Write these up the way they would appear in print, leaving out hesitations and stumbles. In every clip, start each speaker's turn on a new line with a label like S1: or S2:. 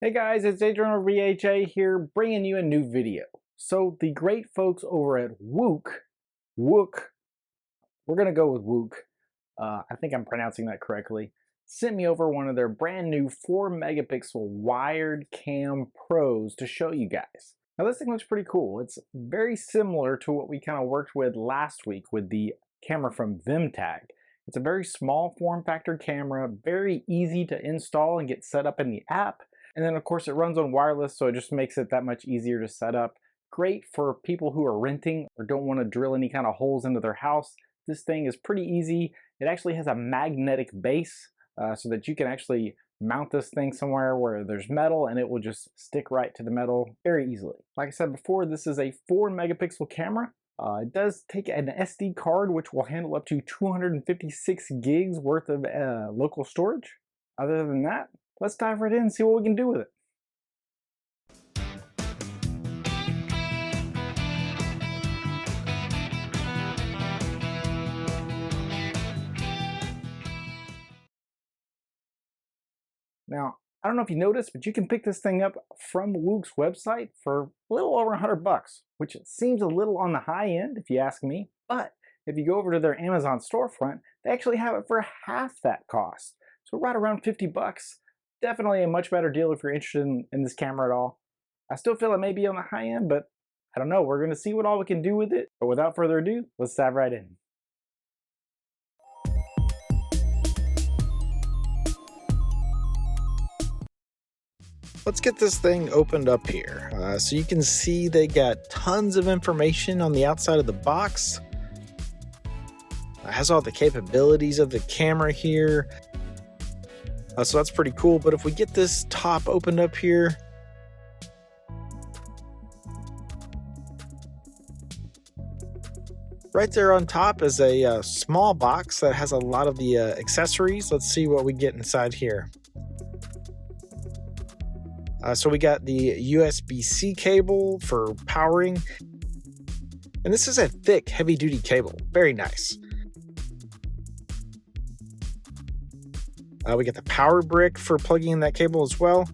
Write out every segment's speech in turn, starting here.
S1: Hey guys, it's Adrian of BurnsHA here, bringing you a new video. So the great folks over at Wuuk, we're gonna go with Wuuk, I think I'm pronouncing that correctly, sent me over one of their brand new 4 megapixel wired cam pros to show you guys. Now this thing looks pretty cool. It's very similar to what we kind of worked with last week with the camera from VimTag. It's a very small form factor camera, very easy to install and get set up in the app. And then of course it runs on wireless, so it just makes it that much easier to set up. Great for people who are renting or don't want to drill any kind of holes into their house. This thing is pretty easy. It actually has a magnetic base so that you can actually mount this thing somewhere where there's metal and it will just stick right to the metal very easily. Like I said before, this is a 4 megapixel camera. It does take an SD card which will handle up to 256 gigs worth of local storage. Other than that, let's dive right in and see what we can do with it. Now, I don't know if you noticed, but you can pick this thing up from Wuuk's website for a little over $100, which seems a little on the high end if you ask me. But if you go over to their Amazon storefront, they actually have it for half that cost. So right around 50 bucks. Definitely a much better deal if you're interested in this camera at all. I still feel it may be on the high end, but I don't know. We're going to see what all we can do with it. But without further ado, let's dive right in.
S2: Let's get this thing opened up here. So you can see they got tons of information on the outside of the box. It has all the capabilities of the camera here. So that's pretty cool. But if we get this top opened up here, right there on top is a small box that has a lot of the accessories. Let's see what we get inside here. So we got the USB-C cable for powering. And this is a thick, heavy-duty cable. Very nice. We get the power brick for plugging in that cable as well.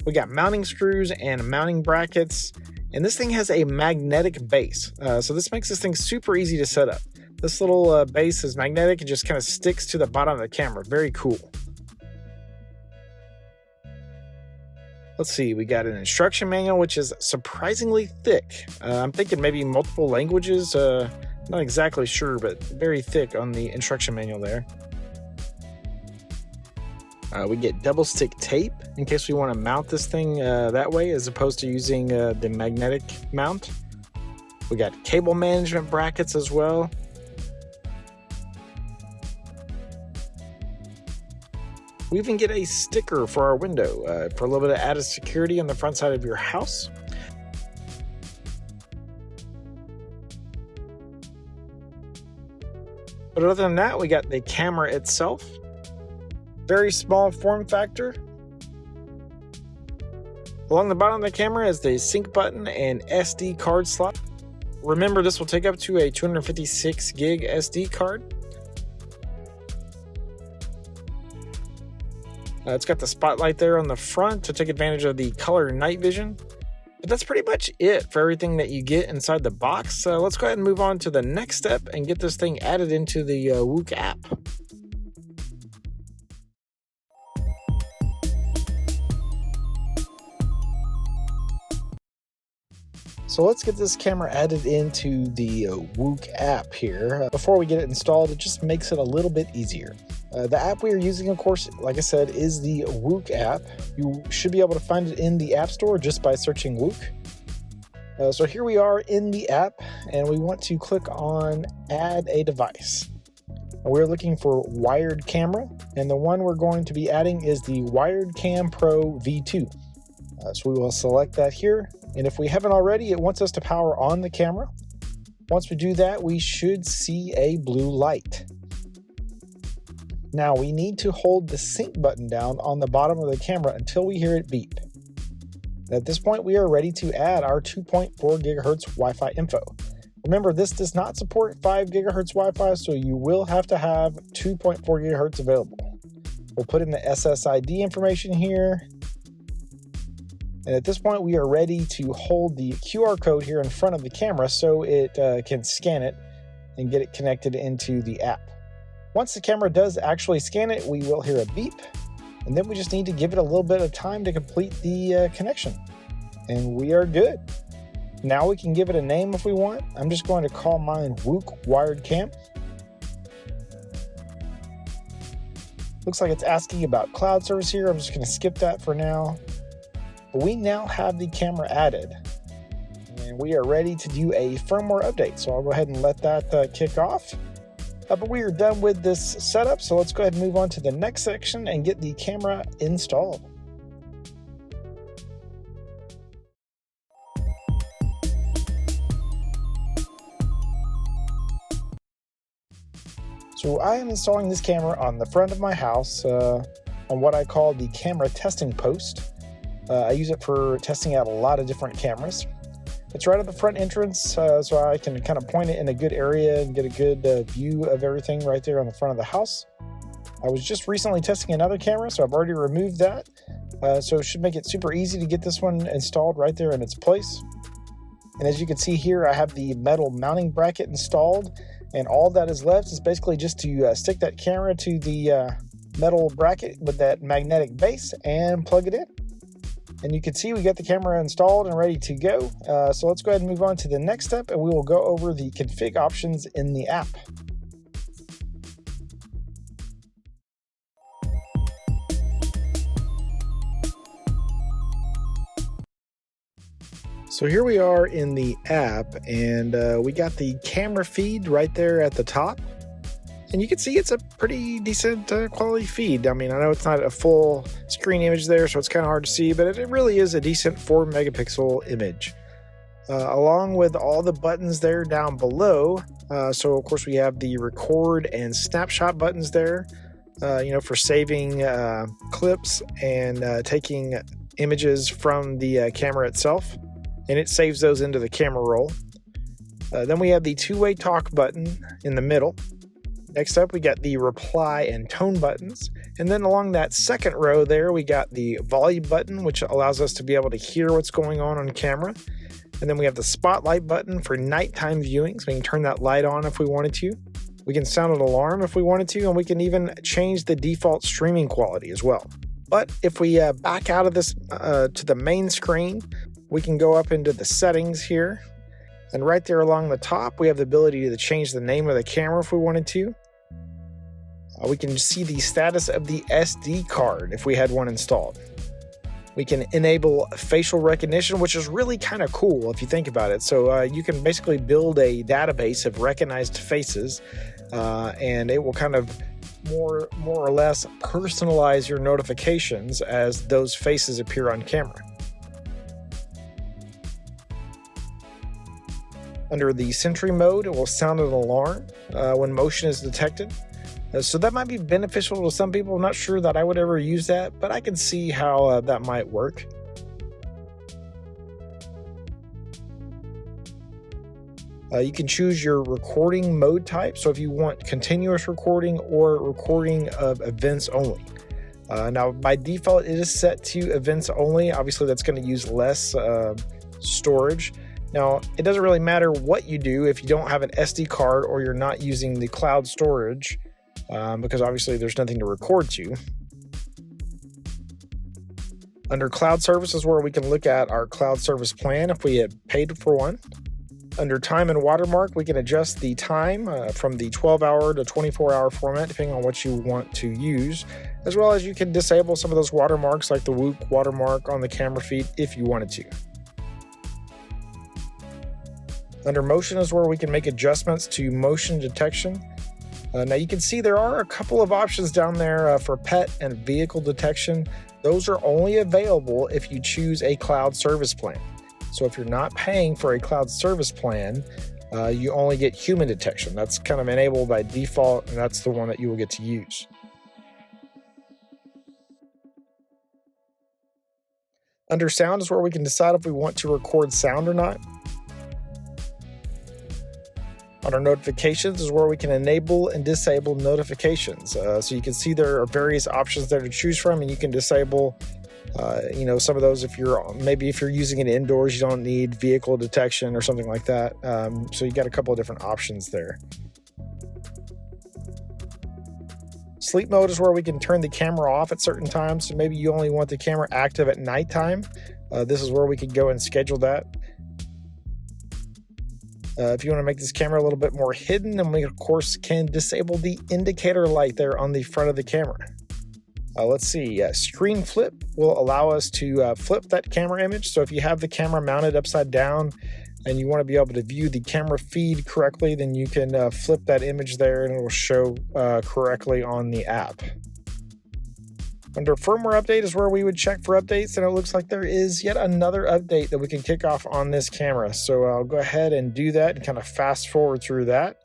S2: We got mounting screws and mounting brackets. And this thing has a magnetic base. So this makes this thing super easy to set up. This little base is magnetic and just kind of sticks to the bottom of the camera. Very cool. Let's see, we got an instruction manual, which is surprisingly thick. I'm thinking maybe multiple languages. Not exactly sure, but very thick on the instruction manual there. We get double stick tape in case we want to mount this thing that way as opposed to using the magnetic mount. We got cable management brackets as well. We even get a sticker for our window for a little bit of added security on the front side of your house. But other than that, we got the camera itself. Very small form factor. Along the bottom of the camera is the sync button and SD card slot. Remember, this will take up to a 256 gig SD card. It's got the spotlight there on the front to take advantage of the color night vision. But that's pretty much it for everything that you get inside the box. Let's go ahead and move on to the next step and get this thing added into the Wuuk app. So let's get this camera added into the Wuuk app here. Before we get it installed, it just makes it a little bit easier. The app we are using, of course, like I said, is the Wuuk app. You should be able to find it in the App Store just by searching Wuuk. So here we are in the app, and we want to click on Add a Device. We're looking for wired camera, and the one we're going to be adding is the Wired Cam Pro V2. So we will select that here, and if we haven't already, it wants us to power on the camera. Once we do that, we should see a blue light. Now we need to hold the sync button down on the bottom of the camera until we hear it beep. At this point, we are ready to add our 2.4 gigahertz Wi-Fi info. Remember, this does not support 5 gigahertz Wi-Fi, so you will have to have 2.4 gigahertz available. We'll put in the SSID information here. And at this point, we are ready to hold the QR code here in front of the camera so it can scan it and get it connected into the app. Once the camera does actually scan it, we will hear a beep, and then we just need to give it a little bit of time to complete the connection. And we are good. Now we can give it a name if we want. I'm just going to call mine Wuuk Wired Cam. Looks like it's asking about cloud service here. I'm just going to skip that for now. But we now have the camera added, and we are ready to do a firmware update. So I'll go ahead and let that kick off. But we are done with this setup, so let's go ahead and move on to the next section and get the camera installed. So I am installing this camera on the front of my house on what I call the camera testing post. I use it for testing out a lot of different cameras. It's right at the front entrance, so I can kind of point it in a good area and get a good view of everything right there on the front of the house. I was just recently testing another camera, so I've already removed that. So it should make it super easy to get this one installed right there in its place. And as you can see here, I have the metal mounting bracket installed, and all that is left is basically just to stick that camera to the metal bracket with that magnetic base and plug it in. And you can see we got the camera installed and ready to go. So let's go ahead and move on to the next step, and we will go over the config options in the app. So here we are in the app, and we got the camera feed right there at the top. And you can see it's a pretty decent quality feed. I mean, I know it's not a full screen image there, so it's kind of hard to see, but it really is a decent 4 megapixel image. Along with all the buttons there down below. So of course we have the record and snapshot buttons there, for saving clips and taking images from the camera itself. And it saves those into the camera roll. Then we have the two-way talk button in the middle. Next up, we got the reply and tone buttons. And then along that second row there, we got the volume button, which allows us to be able to hear what's going on camera. And then we have the spotlight button for nighttime viewing, so we can turn that light on if we wanted to. We can sound an alarm if we wanted to, and we can even change the default streaming quality as well. But if we back out of this to the main screen, we can go up into the settings here. And right there along the top, we have the ability to change the name of the camera if we wanted to. We can see the status of the SD card if we had one installed. We can enable facial recognition, which is really kind of cool if you think about it. So you can basically build a database of recognized faces, and it will kind of more or less personalize your notifications as those faces appear on camera. Under the Sentry mode, it will sound an alarm when motion is detected. So that might be beneficial to some people. I'm not sure that I would ever use that, but I can see how that might work. You can choose your recording mode type. So if you want continuous recording or recording of events only. Now, by default, it is set to events only. Obviously, that's going to use less storage. Now, it doesn't really matter what you do if you don't have an SD card or you're not using the cloud storage, because obviously there's nothing to record to. Under cloud services, where we can look at our cloud service plan if we had paid for one. Under time and watermark, we can adjust the time from the 12-hour to 24-hour format, depending on what you want to use, as well as you can disable some of those watermarks like the Wuuk watermark on the camera feed if you wanted to. Under motion is where we can make adjustments to motion detection. Now you can see there are a couple of options down there for pet and vehicle detection. Those are only available if you choose a cloud service plan. So if you're not paying for a cloud service plan, you only get human detection. That's kind of enabled by default, and that's the one that you will get to use. Under sound is where we can decide if we want to record sound or not. Under notifications is where we can enable and disable notifications. So you can see there are various options there to choose from, and you can disable some of those if you're using it indoors, you don't need vehicle detection or something like that. So you got a couple of different options there. Sleep mode is where we can turn the camera off at certain times. So maybe you only want the camera active at nighttime. This is where we could go and schedule that. If you want to make this camera a little bit more hidden, then we of course can disable the indicator light there on the front of the camera. Let's see, screen flip will allow us to flip that camera image. So if you have the camera mounted upside down and you want to be able to view the camera feed correctly, then you can flip that image there and it will show correctly on the app. Under firmware update is where we would check for updates, and it looks like there is yet another update that we can kick off on this camera. So I'll go ahead and do that and kind of fast forward through that.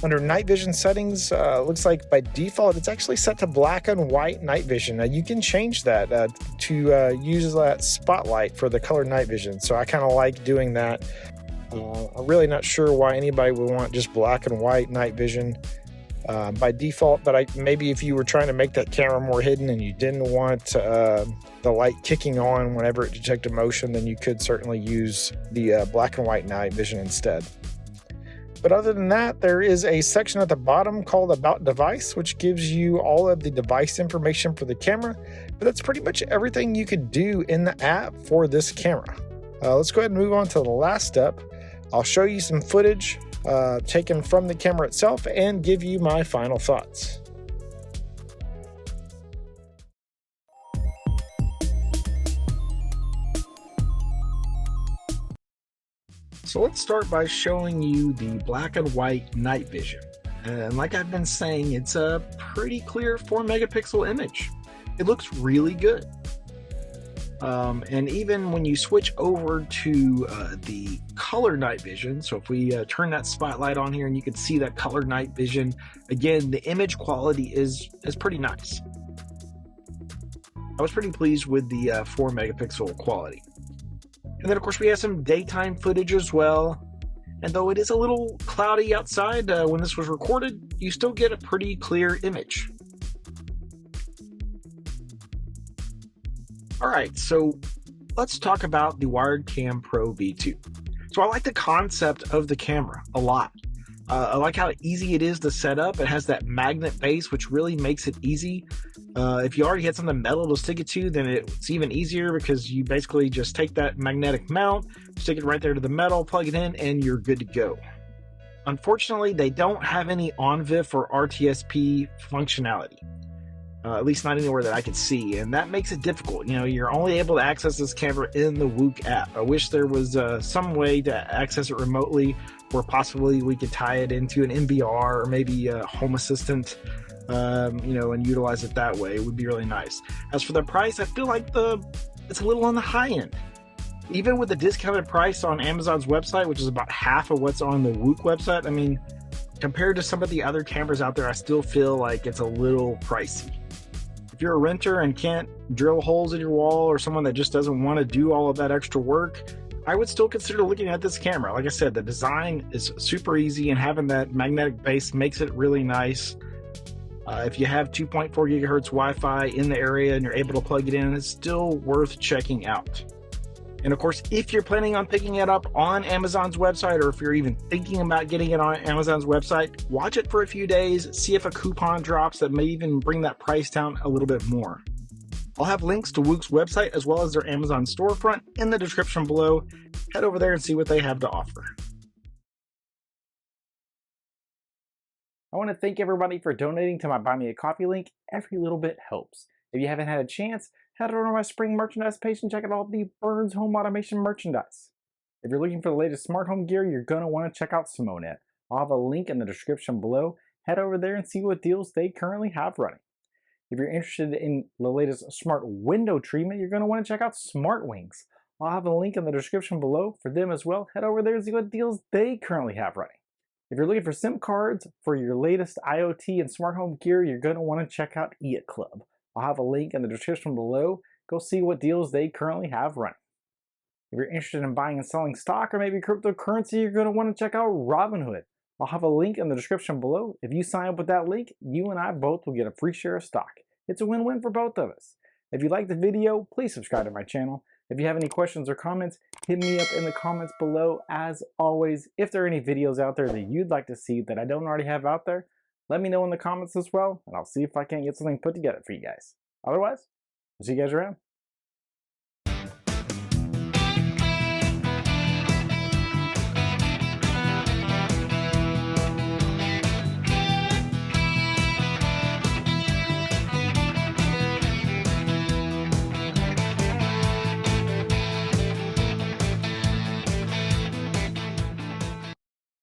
S2: Under night vision settings, looks like by default it's actually set to black and white night vision. Now you can change that to use that spotlight for the color night vision. So I kind of like doing that. I'm really not sure why anybody would want just black and white night vision by default, but maybe if you were trying to make that camera more hidden and you didn't want the light kicking on whenever it detected motion, then you could certainly use the black and white night vision instead. But other than that, there is a section at the bottom called About Device, which gives you all of the device information for the camera. But that's pretty much everything you could do in the app for this camera. Let's go ahead and move on to the last step. I'll show you some footage taken from the camera itself and give you my final thoughts. So let's start by showing you the black and white night vision. And like I've been saying, it's a pretty clear 4 megapixel image. It looks really good. And even when you switch over to the color night vision, so if we turn that spotlight on here and you can see that color night vision, again, the image quality is pretty nice. I was pretty pleased with the 4 megapixel quality. And then of course we have some daytime footage as well. And though it is a little cloudy outside when this was recorded, you still get a pretty clear image. Alright, so let's talk about the Wired Cam Pro V2. So I like the concept of the camera a lot. I like how easy it is to set up. It has that magnet base, which really makes it easy. If you already had something metal to stick it to, then it's even easier because you basically just take that magnetic mount, stick it right there to the metal, plug it in, and you're good to go. Unfortunately, they don't have any OnVIF or RTSP functionality. At least not anywhere that I could see, and that makes it difficult. You know, you're only able to access this camera in the Wuuk app. I wish there was some way to access it remotely, or possibly we could tie it into an MVR or maybe a Home Assistant, and utilize it that way. It would be really nice. As for the price, I feel like it's a little on the high end. Even with the discounted price on Amazon's website, which is about half of what's on the Wuuk website, I mean, compared to some of the other cameras out there, I still feel like it's a little pricey. If you're a renter and can't drill holes in your wall, or someone that just doesn't want to do all of that extra work, I would still consider looking at this camera. Like I said, the design is super easy, and having that magnetic base makes it really nice. If you have 2.4 gigahertz Wi-Fi in the area and you're able to plug it in, it's still worth checking out. And of course, if you're planning on picking it up on Amazon's website, or if you're even thinking about getting it on Amazon's website, watch it for a few days, see if a coupon drops that may even bring that price down a little bit more. I'll have links to Wuuk's website as well as their Amazon storefront in the description below. Head over there and see what they have to offer.
S1: I want to thank everybody for donating to my Buy Me a Coffee link. Every little bit helps. If you haven't had a chance, head over to my spring merchandise page and check out all the Burns home automation merchandise. If you're looking for the latest smart home gear, you're going to want to check out Simonet. I'll have a link in the description below. Head over there and see what deals they currently have running. If you're interested in the latest smart window treatment, you're going to want to check out Smartwings. I'll have a link in the description below for them as well. Head over there and see what deals they currently have running. If you're looking for SIM cards for your latest IoT and smart home gear, you're going to want to check out Eiotclub. I'll have a link in the description below. Go see what deals they currently have running. If you're interested in buying and selling stock or maybe cryptocurrency, you're going to want to check out Robinhood. I'll have a link in the description below. If you sign up with that link, you and I both will get a free share of stock. It's a win-win for both of us. If you liked the video, please subscribe to my channel. If you have any questions or comments, hit me up in the comments below. As always, if there are any videos out there that you'd like to see that I don't already have out there, let me know in the comments as well, and I'll see if I can't get something put together for you guys. Otherwise, I'll see you guys around.